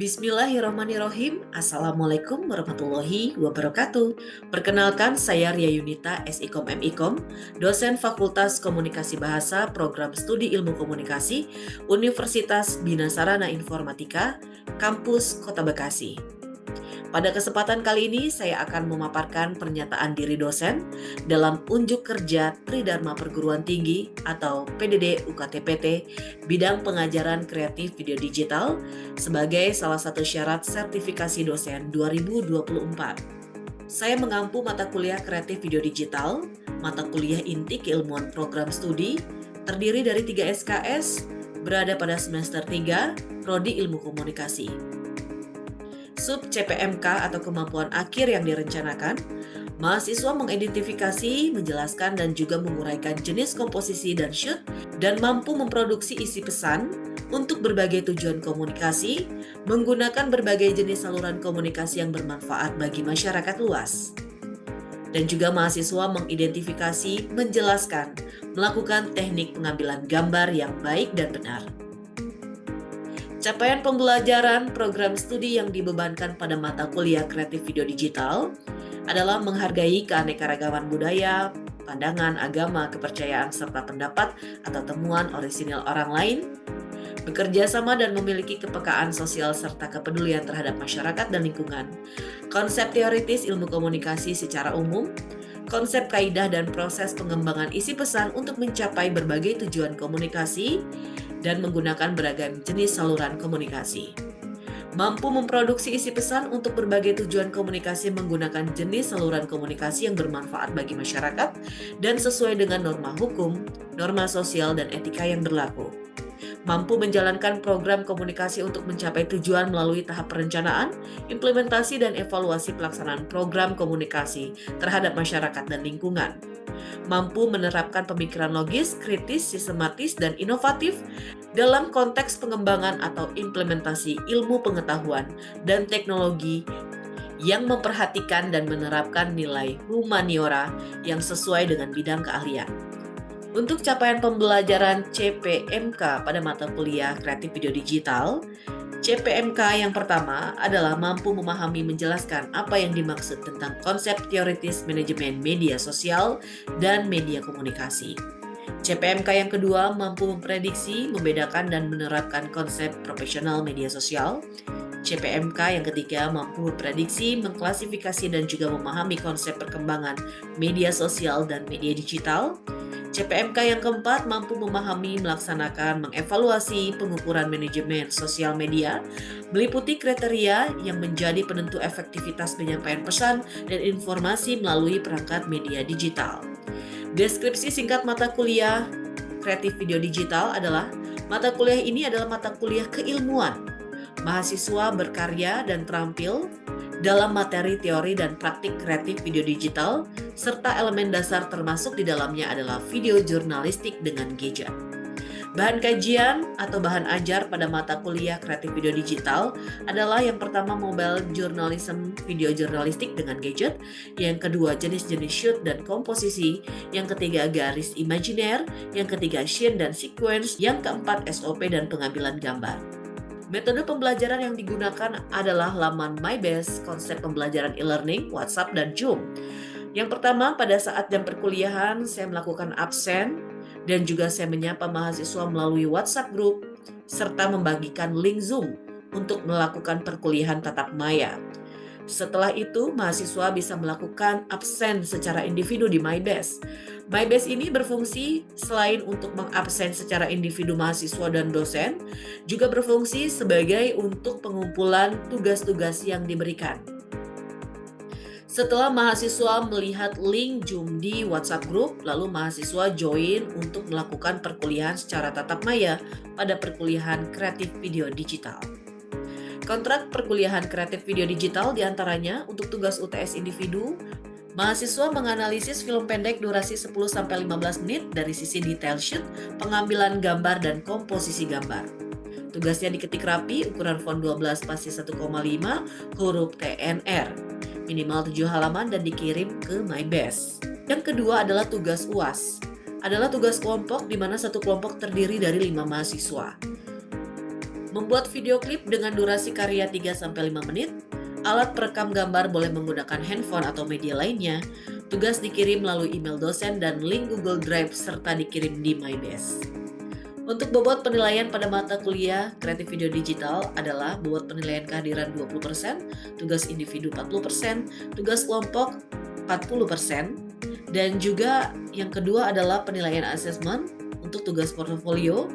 Bismillahirrahmanirrahim. Assalamualaikum warahmatullahi wabarakatuh. Perkenalkan, saya Ria Yunita, SIKOM MIKOM, dosen Fakultas Komunikasi Bahasa Program Studi Ilmu Komunikasi, Universitas Bina Sarana Informatika, Kampus Kota Bekasi. Pada kesempatan kali ini, saya akan memaparkan pernyataan diri dosen dalam unjuk kerja Tridharma Perguruan Tinggi atau PDD UKT-PT bidang pengajaran kreatif video digital sebagai salah satu syarat sertifikasi dosen 2024. Saya mengampu mata kuliah kreatif video digital, mata kuliah inti keilmuan program studi, terdiri dari 3 SKS, berada pada semester 3, Prodi Ilmu Komunikasi. Sub CPMK atau kemampuan akhir yang direncanakan, mahasiswa mengidentifikasi, menjelaskan, dan juga menguraikan jenis komposisi dan shoot, dan mampu memproduksi isi pesan untuk berbagai tujuan komunikasi, menggunakan berbagai jenis saluran komunikasi yang bermanfaat bagi masyarakat luas. Dan juga mahasiswa mengidentifikasi, menjelaskan, melakukan teknik pengambilan gambar yang baik dan benar. Capaian pembelajaran program studi yang dibebankan pada mata kuliah kreatif video digital adalah menghargai keanekaragaman budaya, pandangan, agama, kepercayaan, serta pendapat atau temuan orisinil orang lain, bekerja sama dan memiliki kepekaan sosial serta kepedulian terhadap masyarakat dan lingkungan, konsep teoritis ilmu komunikasi secara umum, konsep kaidah dan proses pengembangan isi pesan untuk mencapai berbagai tujuan komunikasi, dan menggunakan beragam jenis saluran komunikasi. Mampu memproduksi isi pesan untuk berbagai tujuan komunikasi menggunakan jenis saluran komunikasi yang bermanfaat bagi masyarakat dan sesuai dengan norma hukum, norma sosial, dan etika yang berlaku. Mampu menjalankan program komunikasi untuk mencapai tujuan melalui tahap perencanaan, implementasi, dan evaluasi pelaksanaan program komunikasi terhadap masyarakat dan lingkungan. Mampu menerapkan pemikiran logis, kritis, sistematis, dan inovatif dalam konteks pengembangan atau implementasi ilmu pengetahuan dan teknologi yang memperhatikan dan menerapkan nilai humaniora yang sesuai dengan bidang keahlian. Untuk capaian pembelajaran CPMK pada mata kuliah kreatif video digital, CPMK yang pertama adalah mampu memahami menjelaskan apa yang dimaksud tentang konsep teoritis manajemen media sosial dan media komunikasi. CPMK yang kedua mampu memprediksi, membedakan, dan menerapkan konsep profesional media sosial. CPMK yang ketiga mampu memprediksi, mengklasifikasi, dan juga memahami konsep perkembangan media sosial dan media digital. CPMK yang keempat mampu memahami, melaksanakan, mengevaluasi pengukuran manajemen sosial media, meliputi kriteria yang menjadi penentu efektivitas penyampaian pesan dan informasi melalui perangkat media digital. Deskripsi singkat mata kuliah kreatif video digital adalah mata kuliah ini adalah mata kuliah keilmuan. Mahasiswa berkarya dan terampil dalam materi teori dan praktik kreatif video digital, serta elemen dasar termasuk di dalamnya adalah video jurnalistik dengan gadget. Bahan kajian atau bahan ajar pada mata kuliah kreatif video digital adalah yang pertama mobile journalism video jurnalistik dengan gadget, yang kedua jenis-jenis shoot dan komposisi, yang ketiga garis imajiner, yang ketiga scene dan sequence, yang keempat SOP dan pengambilan gambar. Metode pembelajaran yang digunakan adalah laman MyBest, konsep pembelajaran e-learning, WhatsApp, dan Zoom. Yang pertama, pada saat jam perkuliahan, saya melakukan absen dan juga saya menyapa mahasiswa melalui WhatsApp group, serta membagikan link Zoom untuk melakukan perkuliahan tatap maya. Setelah itu, mahasiswa bisa melakukan absen secara individu di MyBest. MyBest ini berfungsi selain untuk mengabsen secara individu mahasiswa dan dosen, juga berfungsi sebagai untuk pengumpulan tugas-tugas yang diberikan. Setelah mahasiswa melihat link Zoom di WhatsApp group, lalu mahasiswa join untuk melakukan perkuliahan secara tatap maya pada perkuliahan kreatif video digital. Kontrak perkuliahan kreatif video digital diantaranya untuk tugas UTS individu, mahasiswa menganalisis film pendek durasi 10-15 menit dari sisi detail shoot, pengambilan gambar, dan komposisi gambar. Tugasnya diketik rapi, ukuran font 12 spasi 1,5, huruf TNR, minimal 7 halaman dan dikirim ke MyBest. Yang kedua adalah tugas UAS. Adalah tugas kelompok di mana satu kelompok terdiri dari 5 mahasiswa. Membuat video klip dengan durasi karya 3-5 menit, alat perekam gambar boleh menggunakan handphone atau media lainnya, tugas dikirim melalui email dosen dan link Google Drive serta dikirim di MyBase. Untuk bobot penilaian pada mata kuliah kreatif video digital adalah bobot penilaian kehadiran 20%, tugas individu 40%, tugas kelompok 40%, dan juga yang kedua adalah penilaian asesmen untuk tugas portofolio.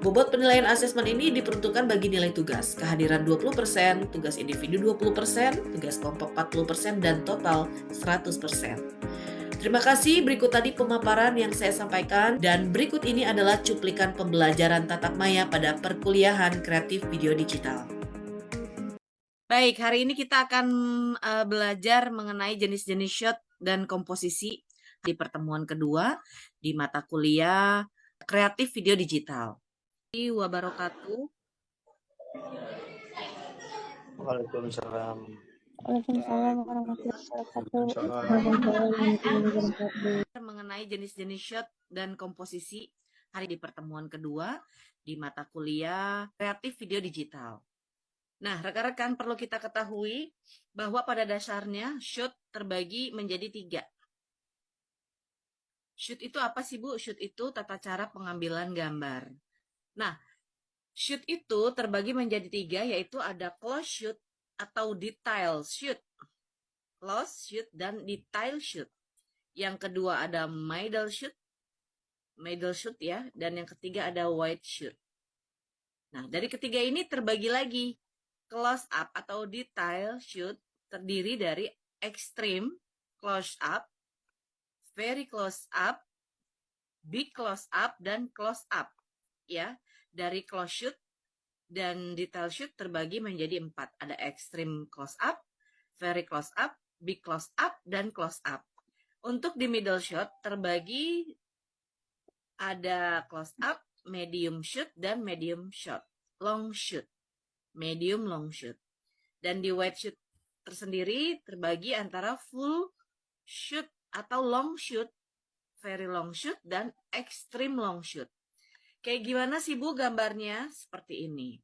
Bobot penilaian asesmen ini diperuntukkan bagi nilai tugas, kehadiran 20%, tugas individu 20%, tugas kelompok 40%, dan total 100%. Terima kasih, berikut tadi pemaparan yang saya sampaikan dan berikut ini adalah cuplikan pembelajaran tatap maya pada perkuliahan kreatif video digital. Baik, hari ini kita akan belajar mengenai jenis-jenis shot dan komposisi di pertemuan kedua di mata kuliah kreatif video digital. Wabarakatuh. Waalaikumsalam. Waalaikumsalam warahmatullahi wabarakatuh. Mengenai jenis-jenis shot dan komposisi hari di pertemuan kedua di mata kuliah kreatif video digital. Nah, rekan-rekan perlu kita ketahui bahwa pada dasarnya shoot terbagi menjadi 3. Shoot itu apa sih, Bu? Shoot itu tata cara pengambilan gambar. Nah, shoot itu terbagi menjadi 3, yaitu ada close shoot atau detail shoot. Close shoot dan detail shoot. Yang kedua ada middle shoot ya, dan yang ketiga ada wide shoot. Nah, dari ketiga ini terbagi lagi. Close up atau detail shoot terdiri dari extreme close up, very close up, big close up, dan close up. Ya, dari close shoot dan detail shoot terbagi menjadi 4. Ada extreme close up, very close up, big close up, dan close up. Untuk di middle shot terbagi ada close up, medium shoot, dan medium shot. Long shoot, medium long shoot. Dan di wide shoot tersendiri terbagi antara full shoot atau long shoot, very long shoot, dan extreme long shoot. Kayak gimana sih, Bu, gambarnya? Seperti ini.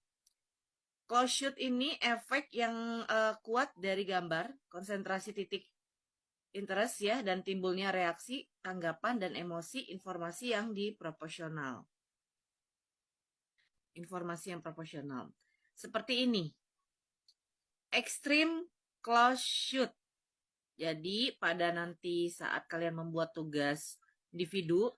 Close shoot ini efek yang kuat dari gambar, konsentrasi titik interest ya, dan timbulnya reaksi, tanggapan, dan emosi informasi yang proporsional. Informasi yang proporsional. Seperti ini. Extreme close shoot. Jadi pada nanti saat kalian membuat tugas individu,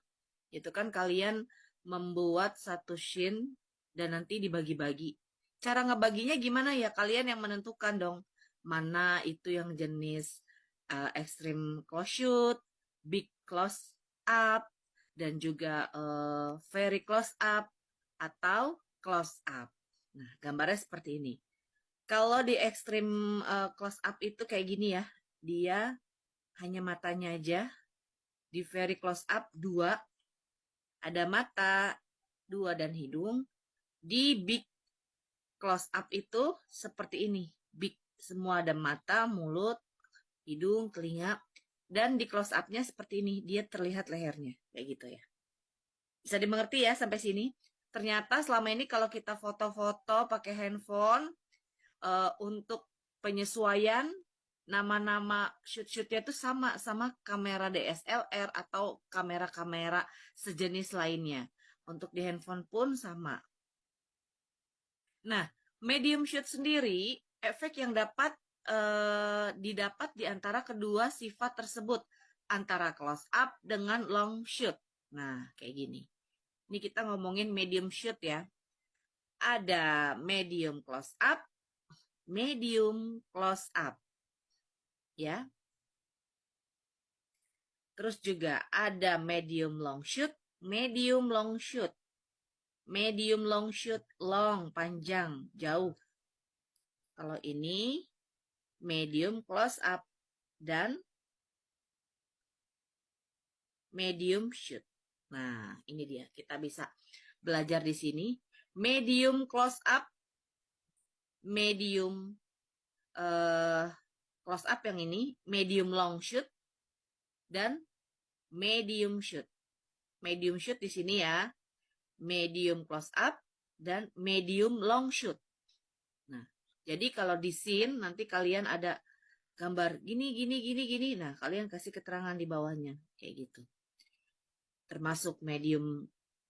itu kan kalian membuat satu scene dan nanti dibagi-bagi. Cara ngebaginya gimana ya? Kalian yang menentukan dong. Mana itu yang jenis extreme close shoot, big close up, dan juga very close up atau close up. Nah, gambarnya seperti ini. Kalau di extreme close up itu kayak gini ya. Dia hanya matanya aja. Di very close up 2. Ada mata, 2 dan hidung. Di big close up itu seperti ini. Big, semua ada mata, mulut, hidung, telinga. Dan di close up-nya seperti ini. Dia terlihat lehernya. Kayak gitu ya. Bisa dimengerti ya sampai sini? Ternyata selama ini kalau kita foto-foto pakai handphone, untuk penyesuaian nama-nama shoot-shootnya itu sama kamera DSLR atau kamera-kamera sejenis lainnya. Untuk di handphone pun sama. Nah, medium shoot sendiri, efek yang didapat di antara kedua sifat tersebut. Antara close up dengan long shoot. Nah, kayak gini. Ini kita ngomongin medium shoot ya. Ada medium close up, medium close up. Ya. Terus juga ada medium long shoot, medium long shoot. Medium long shoot, long, panjang, jauh. Kalau ini medium close up dan medium shoot. Nah, ini dia. Kita bisa belajar di sini. Medium close up, medium close up yang ini, medium long shoot, dan medium shoot. Medium shoot di sini ya. Medium close up, dan medium long shoot. Nah, jadi kalau di scene nanti kalian ada gambar gini, gini, gini, gini. Nah, kalian kasih keterangan di bawahnya. Kayak gitu. Termasuk medium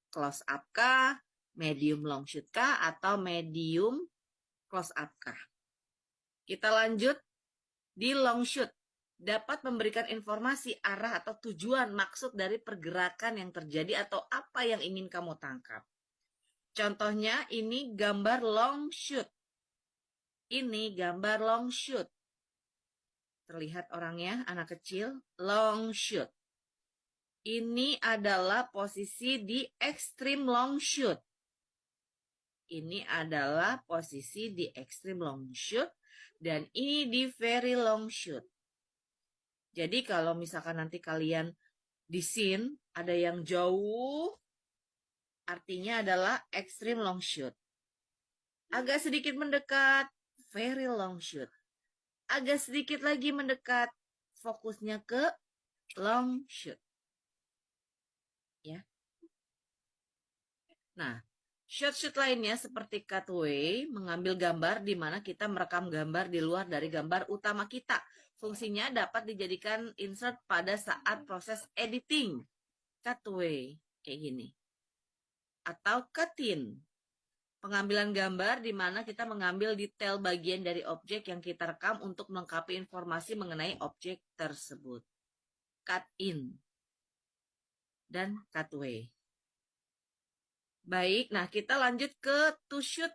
close up kah, medium long shoot kah, atau medium close up kah. Kita lanjut di long shoot. Dapat memberikan informasi arah atau tujuan maksud dari pergerakan yang terjadi atau apa yang ingin kamu tangkap. Contohnya ini gambar long shoot. Ini gambar long shoot. Terlihat orangnya, anak kecil, long shoot. Ini adalah posisi di extreme long shoot. Ini adalah posisi di extreme long shoot. Dan ini di very long shoot. Jadi kalau misalkan nanti kalian di scene ada yang jauh, artinya adalah extreme long shoot. Agak sedikit mendekat, very long shoot. Agak sedikit lagi mendekat, fokusnya ke long shoot. Ya. Nah, shot-shoot lainnya seperti cutaway, mengambil gambar di mana kita merekam gambar di luar dari gambar utama kita. Fungsinya dapat dijadikan insert pada saat proses editing. Cutaway, kayak gini. Atau cut-in, pengambilan gambar di mana kita mengambil detail bagian dari objek yang kita rekam untuk melengkapi informasi mengenai objek tersebut. Cut-in dan cutaway. Baik, nah kita lanjut ke to shoot.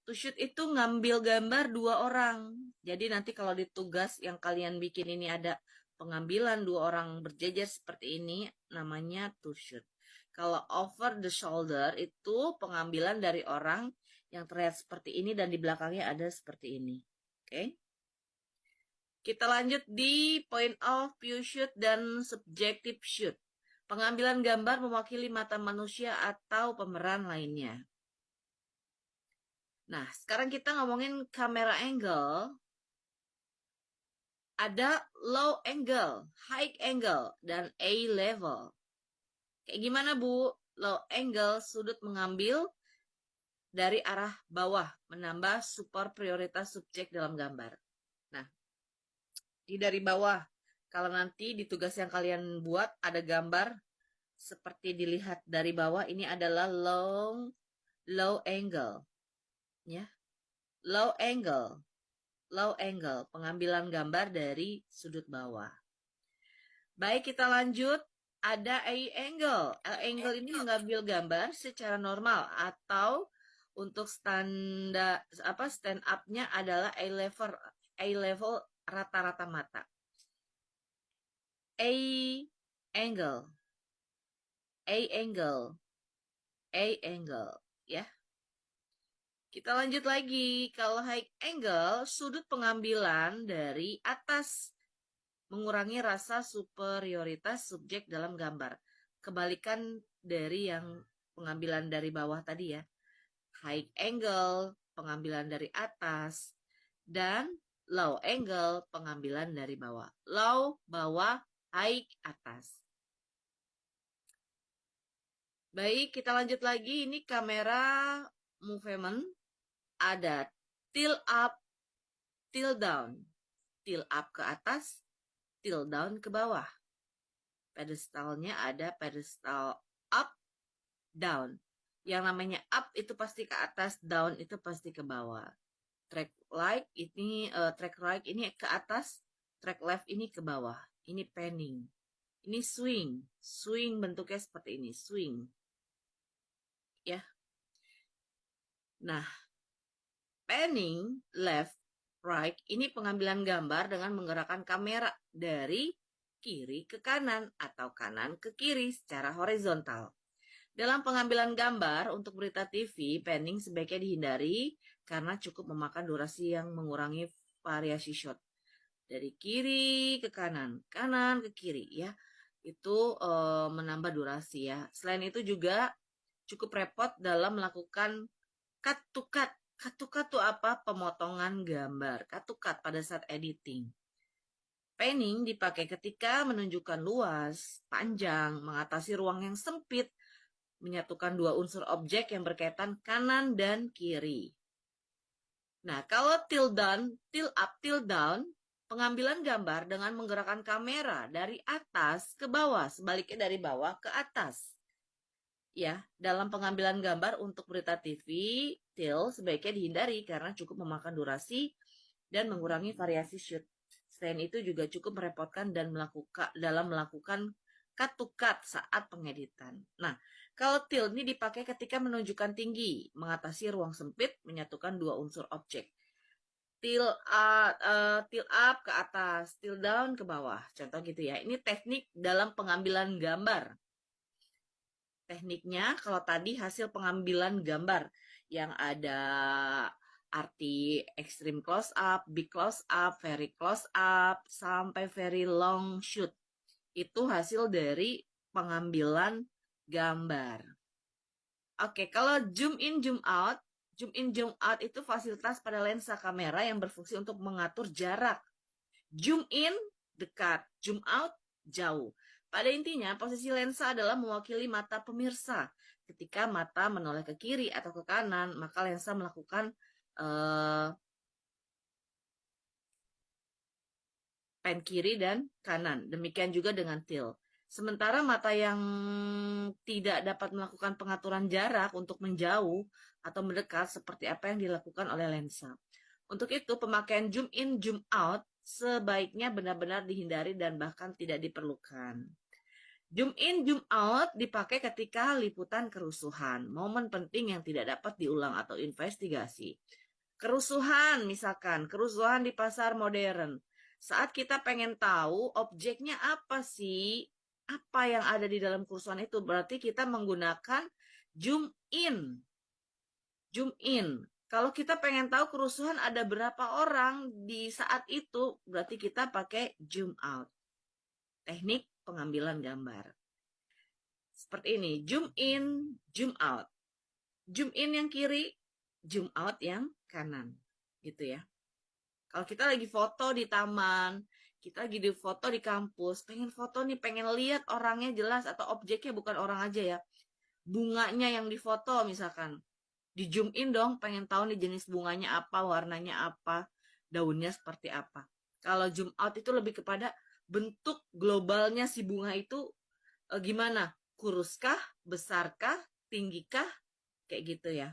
To shoot itu ngambil gambar 2 orang. Jadi nanti kalau di tugas yang kalian bikin ini ada pengambilan 2 orang berjejer seperti ini, namanya to shoot. Kalau over the shoulder itu pengambilan dari orang yang terlihat seperti ini dan di belakangnya ada seperti ini. Oke. Kita lanjut di point of view shoot dan subjective shoot. Pengambilan gambar mewakili mata manusia atau pemeran lainnya. Nah, sekarang kita ngomongin camera angle. Ada low angle, high angle, dan A level. Kayak gimana, Bu? Low angle, sudut mengambil dari arah bawah, menambah super prioritas subjek dalam gambar. Nah, di dari bawah. Kalau nanti di tugas yang kalian buat ada gambar seperti dilihat dari bawah, ini adalah low angle. Ya. Low angle, pengambilan gambar dari sudut bawah. Baik, kita lanjut. Ada A angle. A angle ini mengambil gambar secara normal atau untuk stand up-nya adalah A level rata-rata mata. A angle, ya. Kita lanjut lagi. Kalau high angle, sudut pengambilan dari atas mengurangi rasa superioritas subjek dalam gambar. Kebalikan dari yang pengambilan dari bawah tadi ya. High angle, pengambilan dari atas, dan low angle, pengambilan dari bawah. Low, bawah, high, atas. Baik, kita lanjut lagi. Ini kamera movement. Ada tilt up, tilt down. Tilt up ke atas, tilt down ke bawah. Pedestalnya ada pedestal up, down. Yang namanya up itu pasti ke atas, down itu pasti ke bawah. Track right ini ke atas, track left ini ke bawah. Ini panning. Ini swing. Swing bentuknya seperti ini, swing. Ya. Nah, panning left, right, ini pengambilan gambar dengan menggerakkan kamera dari kiri ke kanan atau kanan ke kiri secara horizontal. Dalam pengambilan gambar untuk berita TV, panning sebaiknya dihindari karena cukup memakan durasi yang mengurangi variasi shot. Dari kiri ke kanan, kanan ke kiri ya. Itu menambah durasi ya. Selain itu juga cukup repot dalam melakukan cut to cut. Cut to cut itu apa? Pemotongan gambar. Cut to cut pada saat editing. Panning dipakai ketika menunjukkan luas, panjang, mengatasi ruang yang sempit, menyatukan dua unsur objek yang berkaitan kanan dan kiri. Nah, kalau tilt down, tilt up, tilt down, pengambilan gambar dengan menggerakkan kamera dari atas ke bawah, sebaliknya dari bawah ke atas. Ya, dalam pengambilan gambar untuk berita TV, tilt sebaiknya dihindari karena cukup memakan durasi dan mengurangi variasi shoot. Selain itu juga cukup merepotkan dan melakukan cut to cut saat pengeditan. Nah, kalau tilt ini dipakai ketika menunjukkan tinggi, mengatasi ruang sempit, menyatukan dua unsur objek. Tilt up ke atas, tilt down ke bawah. Contoh gitu ya. Ini teknik dalam pengambilan gambar. Tekniknya kalau tadi hasil pengambilan gambar yang ada arti extreme close up, big close up, very close up, sampai very long shoot. Itu hasil dari pengambilan gambar. Oke, kalau zoom in, zoom out itu fasilitas pada lensa kamera yang berfungsi untuk mengatur jarak. Zoom in, dekat. Zoom out, jauh. Pada intinya, posisi lensa adalah mewakili mata pemirsa. Ketika mata menoleh ke kiri atau ke kanan, maka lensa melakukan pan kiri dan kanan. Demikian juga dengan tilt. Sementara mata yang tidak dapat melakukan pengaturan jarak untuk menjauh atau mendekat seperti apa yang dilakukan oleh lensa. Untuk itu, pemakaian zoom in, zoom out sebaiknya benar-benar dihindari dan bahkan tidak diperlukan. Zoom in, zoom out dipakai ketika liputan kerusuhan, momen penting yang tidak dapat diulang atau investigasi. Kerusuhan, misalkan, kerusuhan di pasar modern. Saat kita pengen tahu objeknya apa sih, apa yang ada di dalam kerusuhan itu, berarti kita menggunakan zoom in. Zoom in. Kalau kita pengen tahu kerusuhan ada berapa orang di saat itu, berarti kita pakai zoom out. Teknik pengambilan gambar. Seperti ini, zoom in, zoom out. Zoom in yang kiri, zoom out yang kanan. Gitu ya. Kalau kita lagi foto di taman, kita lagi di foto di kampus, pengen foto nih, pengen lihat orangnya jelas atau objeknya bukan orang aja ya. Bunganya yang difoto misalkan. Di zoom in dong, pengen tahu nih jenis bunganya apa, warnanya apa, daunnya seperti apa. Kalau zoom out itu lebih kepada bentuk globalnya si bunga itu gimana? Kuruskah, besarkah, tinggikah? Kayak gitu ya.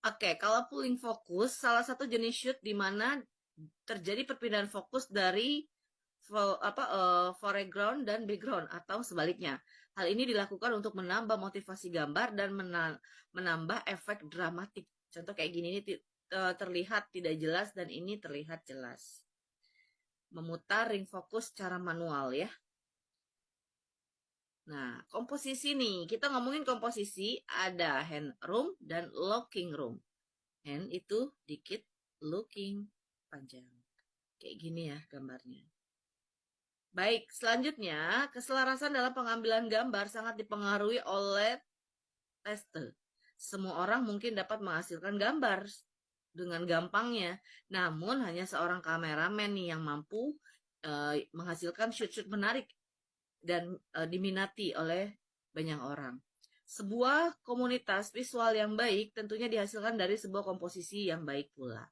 Oke, kalau pulling fokus, salah satu jenis shoot di mana terjadi perpindahan fokus dari foreground dan background atau sebaliknya. Hal ini dilakukan untuk menambah motivasi gambar dan menambah efek dramatik. Contoh kayak gini, ini terlihat tidak jelas dan ini terlihat jelas. Memutar ring fokus secara manual ya. Nah, komposisi nih. Kita ngomongin komposisi, ada hand room dan looking room. Hand itu dikit, looking panjang. Kayak gini ya gambarnya. Baik, selanjutnya, keselarasan dalam pengambilan gambar sangat dipengaruhi oleh tester. Semua orang mungkin dapat menghasilkan gambar dengan gampangnya. Namun, hanya seorang kameramen nih yang mampu menghasilkan shoot-shoot menarik dan diminati oleh banyak orang. Sebuah komunitas visual yang baik tentunya dihasilkan dari sebuah komposisi yang baik pula.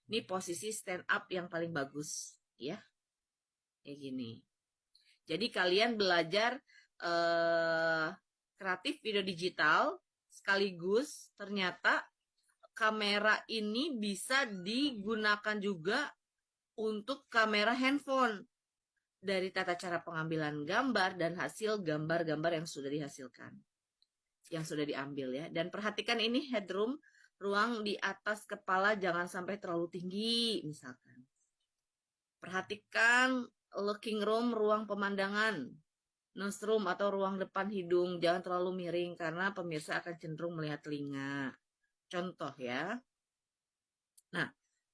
Ini posisi stand up yang paling bagus, ya. Kayak gini. Jadi kalian belajar kreatif video digital, sekaligus ternyata kamera ini bisa digunakan juga untuk kamera handphone. Dari tata cara pengambilan gambar dan hasil gambar-gambar yang sudah dihasilkan. Yang sudah diambil ya. Dan perhatikan ini headroom, ruang di atas kepala jangan sampai terlalu tinggi misalkan. Perhatikan looking room, ruang pemandangan. Nose room atau ruang depan hidung jangan terlalu miring karena pemirsa akan cenderung melihat telinga. Contoh ya. Nah,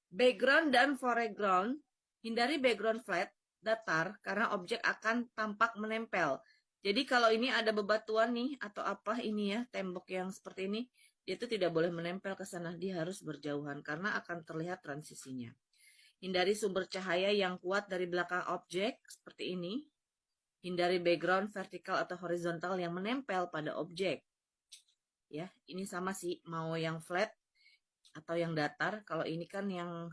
background dan foreground, hindari background flat, datar, karena objek akan tampak menempel. Jadi kalau ini ada bebatuan nih, atau apa ini ya, tembok yang seperti ini, dia itu tidak boleh menempel ke sana, dia harus berjauhan, karena akan terlihat transisinya. Hindari sumber cahaya yang kuat dari belakang objek, seperti ini. Hindari background vertikal atau horizontal yang menempel pada objek. Ya, ini sama sih, mau yang flat atau yang datar. Kalau ini kan yang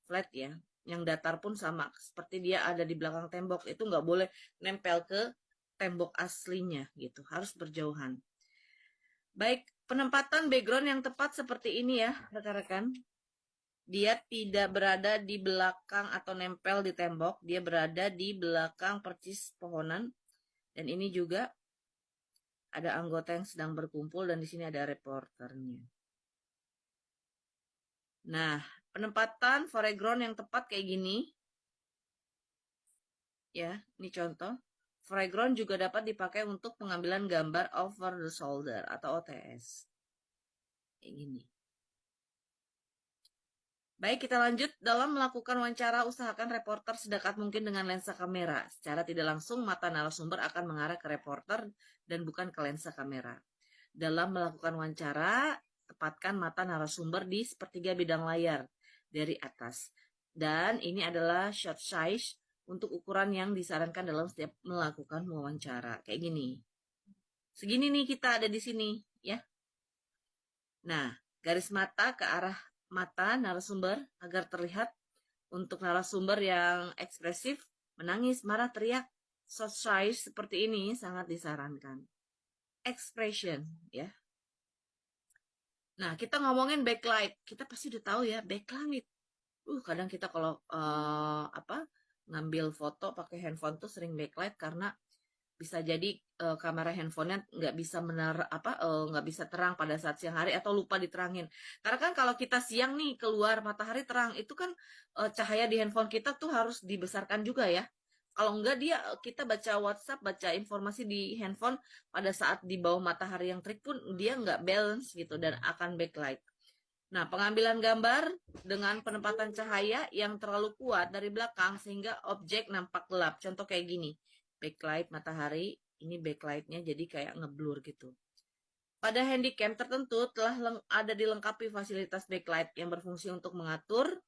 flat ya. Yang datar pun sama, seperti dia ada di belakang tembok, itu nggak boleh nempel ke tembok aslinya gitu, harus berjauhan. Baik, penempatan background yang tepat seperti ini ya, rekan-rekan. Dia tidak berada di belakang atau nempel di tembok, dia berada di belakang percis pohonan. Dan ini juga ada anggota yang sedang berkumpul dan di sini ada reporternya. Nah, penempatan foreground yang tepat kayak gini. Ya, ini contoh. Foreground juga dapat dipakai untuk pengambilan gambar over the shoulder atau OTS. Kayak gini. Baik, kita lanjut. Dalam melakukan wawancara, usahakan reporter sedekat mungkin dengan lensa kamera. Secara tidak langsung, mata narasumber akan mengarah ke reporter dan bukan ke lensa kamera. Dalam melakukan wawancara, tepatkan mata narasumber di sepertiga bidang layar dari atas. Dan ini adalah shot size untuk ukuran yang disarankan dalam setiap melakukan wawancara. Kayak gini. Segini nih kita ada di sini, ya. Nah, garis mata ke arah mata narasumber agar terlihat. Untuk narasumber yang ekspresif, menangis, marah, teriak, shot size seperti ini sangat disarankan. Expression, ya. Nah, kita ngomongin backlight. Kita pasti udah tahu ya, backlight. Kadang kita kalau ngambil foto pakai handphone tuh sering backlight karena bisa jadi kamera handphonenya nggak bisa nggak bisa terang pada saat siang hari atau lupa diterangin. Karena kan kalau kita siang nih keluar matahari terang, itu kan cahaya di handphone kita tuh harus dibesarkan juga ya. Kalau enggak kita baca WhatsApp, baca informasi di handphone pada saat di bawah matahari yang terik pun dia nggak balance gitu dan akan backlight. Nah, pengambilan gambar dengan penempatan cahaya yang terlalu kuat dari belakang sehingga objek nampak gelap. Contoh kayak gini. Backlight matahari, ini backlightnya jadi kayak ngeblur gitu. Pada handycam tertentu telah ada dilengkapi fasilitas backlight yang berfungsi untuk mengatur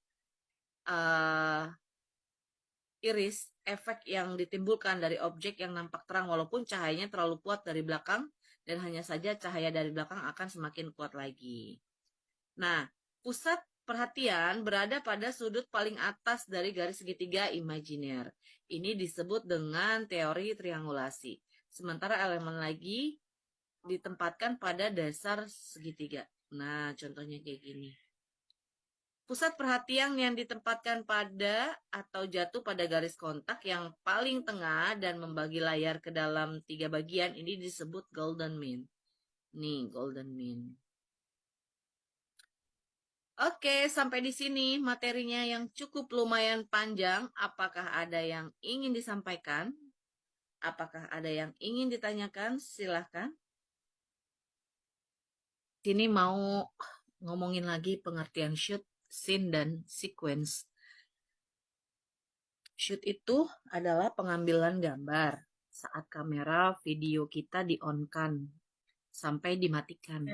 iris efek yang ditimbulkan dari objek yang nampak terang walaupun cahayanya terlalu kuat dari belakang dan hanya saja cahaya dari belakang akan semakin kuat lagi. Nah, pusat perhatian berada pada sudut paling atas dari garis segitiga imajiner. Ini disebut dengan teori triangulasi. Sementara elemen lagi ditempatkan pada dasar segitiga. Nah, contohnya kayak gini. Pusat perhatian yang ditempatkan pada atau jatuh pada garis kontak yang paling tengah dan membagi layar ke dalam 3 bagian ini disebut golden mean. Nih, golden mean. Oke, sampai di sini materinya yang cukup lumayan panjang. Apakah ada yang ingin disampaikan? Apakah ada yang ingin ditanyakan? Silahkan. Sini mau ngomongin lagi pengertian shoot, scene, dan sequence. Shoot itu adalah pengambilan gambar saat kamera video kita di-on-kan sampai dimatikan.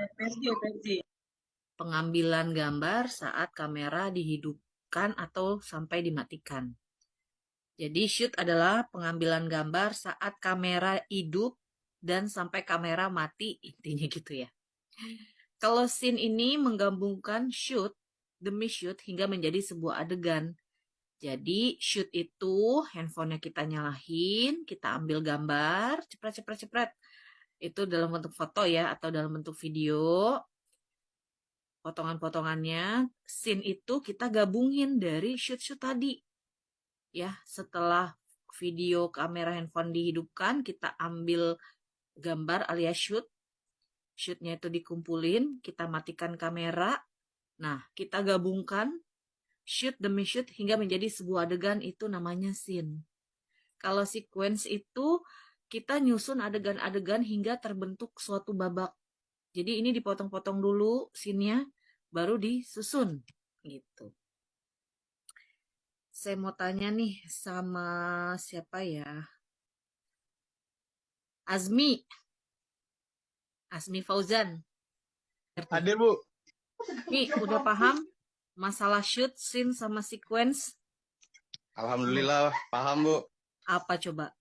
Pengambilan gambar saat kamera dihidupkan atau sampai dimatikan. Jadi shoot adalah pengambilan gambar saat kamera hidup dan sampai kamera mati, intinya gitu ya. Kalau scene ini menggabungkan shoot demi shoot hingga menjadi sebuah adegan. Jadi shoot itu handphonenya kita nyalahin, kita ambil gambar, cepret. Itu dalam bentuk foto ya atau dalam bentuk video. Potongan-potongannya, scene itu kita gabungin dari shoot-shoot tadi. Ya, setelah video kamera handphone dihidupkan, kita ambil gambar alias shoot. Shootnya itu dikumpulin, kita matikan kamera. Nah, kita gabungkan shoot demi shoot hingga menjadi sebuah adegan, itu namanya scene. Kalau sequence itu kita nyusun adegan-adegan hingga terbentuk suatu babak. Jadi ini dipotong-potong dulu scene-nya, baru disusun gitu. Saya mau tanya nih sama siapa ya? Azmi Fauzan. Ada, Bu. Nih, udah paham masalah shoot, scene, sama sequence? Alhamdulillah, paham, Bu. Apa coba?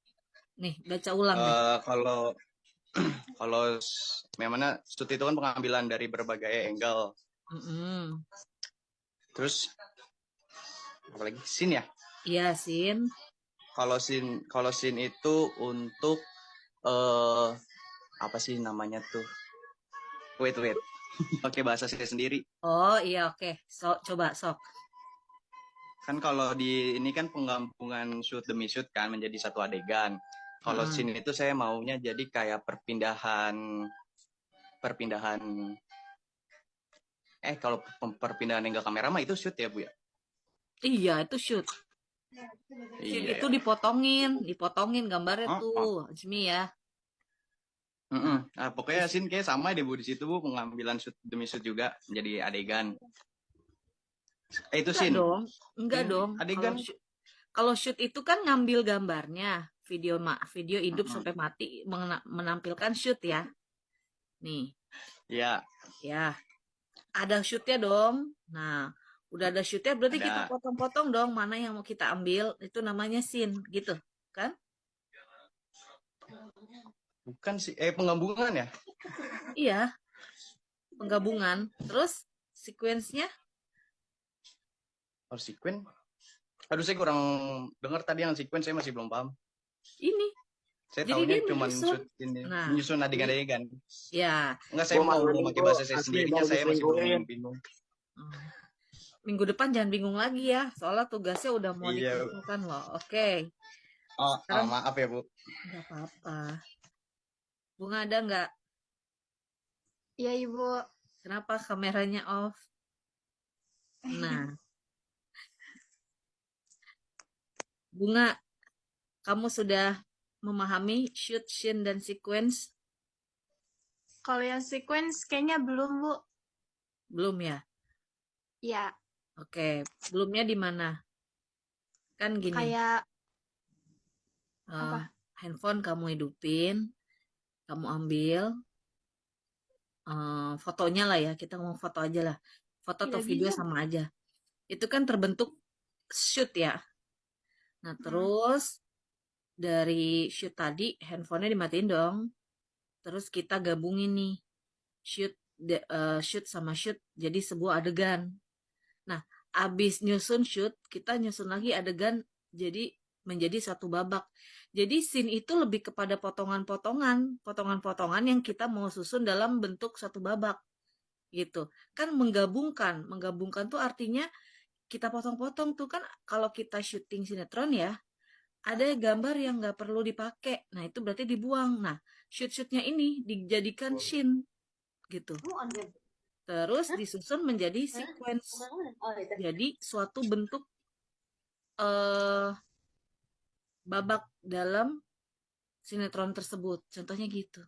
Nih, baca ulang deh. Kalau kalau memangnya shoot itu kan pengambilan dari berbagai angle. Terus apalagi scene ya? Iya, scene. Kalau scene itu untuk apa sih namanya tuh? Wait. Oke, bahasa saya sendiri. Oh iya, oke. Coba sok. Kan kalau di ini kan penggabungan shoot demi shoot kan menjadi satu adegan. Kalau scene itu saya maunya jadi kayak perpindahan kalau perpindahan angle kamera mah itu shoot ya, Bu ya? Iya, itu shoot. Scene itu dipotongin gambarnya tuh, Azmi ya. Nah, pokoknya scene kayak sama deh, Bu, di situ, Bu, pengambilan shoot demi shoot juga menjadi adegan. Itu scene. Enggak dong. Adegan. Kalau shoot itu kan ngambil gambarnya, video hidup sampai mati, menampilkan shoot ya. Nih. Ya. Ya. Ada shootnya dong. Nah, udah ada shootnya berarti kita potong-potong dong mana yang mau kita ambil. Itu namanya scene gitu, kan? Bukan sih, penggabungan ya? Iya. Penggabungan. Terus sequence-nya? Oh, sequence? Aduh, saya kurang dengar tadi yang sequence, saya masih belum paham. Ini. Saya tahunya cuma menyusun adegan-adegan. Ya. Enggak, saya mau pakai bahasa saya sendirinya, saya masih belum bingung. Minggu depan jangan bingung lagi ya, soalnya tugasnya udah mau dikumpulkan loh. Oke. Maaf ya, Bu. Enggak apa-apa. Bunga ada nggak? Iya, Ibu. Kenapa kameranya off? Nah. Bunga, kamu sudah memahami shoot, scene, dan sequence? Kalau yang sequence kayaknya belum, Bu. Belum ya? Iya. Oke, belumnya di mana? Kan gini. Kayak handphone kamu hidupin, kamu ambil fotonya lah ya, kita ngomong foto aja lah. Foto atau video sama aja. Itu kan terbentuk shoot ya. Nah, terus dari shoot tadi handphonenya dimatiin dong. Terus kita gabungin nih shoot sama shoot jadi sebuah adegan. Nah, abis nyusun shoot, kita nyusun lagi adegan jadi menjadi satu babak. Jadi scene itu lebih kepada potongan-potongan yang kita mau susun dalam bentuk satu babak. Gitu. Kan menggabungkan tuh artinya kita potong-potong tuh kan kalau kita syuting sinetron ya, ada gambar yang nggak perlu dipakai. Nah, itu berarti dibuang. Nah, shoot-shootnya ini dijadikan scene gitu. Terus disusun menjadi sequence. Jadi suatu bentuk babak dalam sinetron tersebut. Contohnya gitu.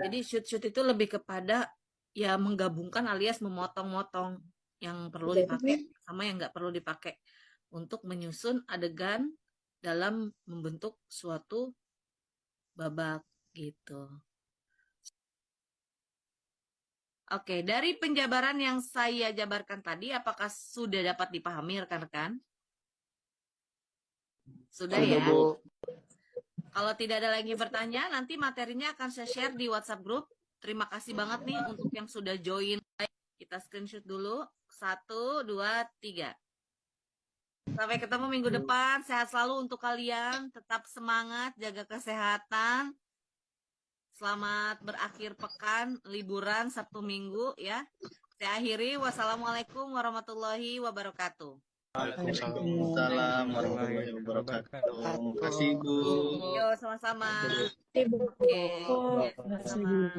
Jadi shoot-shoot itu lebih kepada ya menggabungkan alias memotong-motong yang perlu dipakai sama yang nggak perlu dipakai untuk menyusun adegan dalam membentuk suatu babak gitu. Oke, dari penjabaran yang saya jabarkan tadi, apakah sudah dapat dipahami rekan-rekan? Sudah ya? Kalau tidak ada lagi pertanyaan, nanti materinya akan saya share di WhatsApp group. Terima kasih banget nih untuk yang sudah join. Kita screenshot dulu. 1, 2, 3. Sampai ketemu minggu depan. Sehat selalu untuk kalian. Tetap semangat, jaga kesehatan. Selamat berakhir pekan, liburan Sabtu Minggu ya. Saya akhiri. Wassalamualaikum warahmatullahi wabarakatuh. Waalaikumsalam warahmatullahi wabarakatuh. Terima kasih, Bu. Yo, sama-sama. Oke, sama-sama.